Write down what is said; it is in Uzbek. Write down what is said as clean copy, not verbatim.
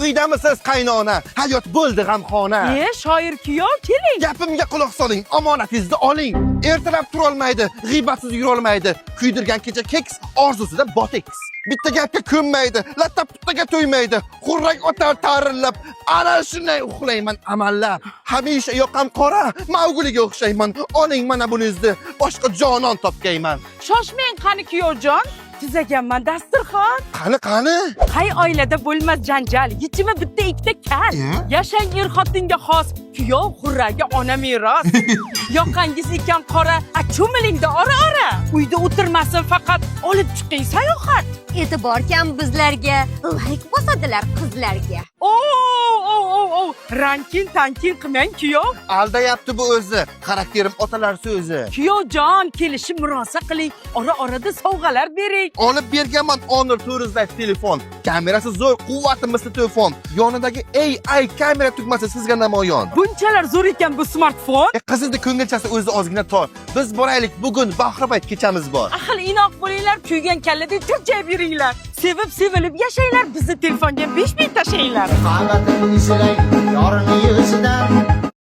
Uydamisiz qaynona? Hayot bo'ldi g'amxona. Shoir kuyov keling. Gapimga quloq soling, omonatingizni oling. Ertalab tura olmaydi, g'iybatsiz yura olmaydi. Kuydirgan kecha keks, orzusida boteks. Bitta gapga ko'nmaydi, latta puttaga to'ymaydi. Xurrak o'tar tarillab, ana shunday uxlayman amallab. Hamisha yoqam qora, Mavguliga o'xshayman. Oling mana buningizni, boshqa jonon topgayman. Shoshmang qani kuyovjon. Tuzaganman dasturxon. Qani? Qay oilada bo'lmas janjal, yechimi bitta ikkita kal. Yashang er-xotinga xos, kuyov xurragi ona meros. Yoqangiz ekan qora, cho'milingda ora-ora. Uyda o'tirmasin faqat, olib chiqing sayohat. E'tibor kam bizlarga, like bosadilar qizlarga. Rankin tankin qilmang kuyov. Aldayapti bu o'zi, xarakterim otalar so'zi. Kuyovjon, kelishib murosa qiling, ora-orada sovg'alar bering. Olib berganman Honor Touris'dagi telefon. Kamerasi zo'r, quvvati misli telefon. Yonidagi AI kamera tugmasi sizga namoyon. Bunchalar zo'r ekan bu smartfon. Qizizni ko'ngilchasi o'zi ozgina tor. Biz boraylik, bugun bahorbayt kechamiz bor. Ahil inoq bo'linglar, kuygan kalladek tirjayib yuringlar. Sevib sevilib yashanglar, bizni telefonga 5 ming tashlaylar. Qabatin izlay, yorini yuzidan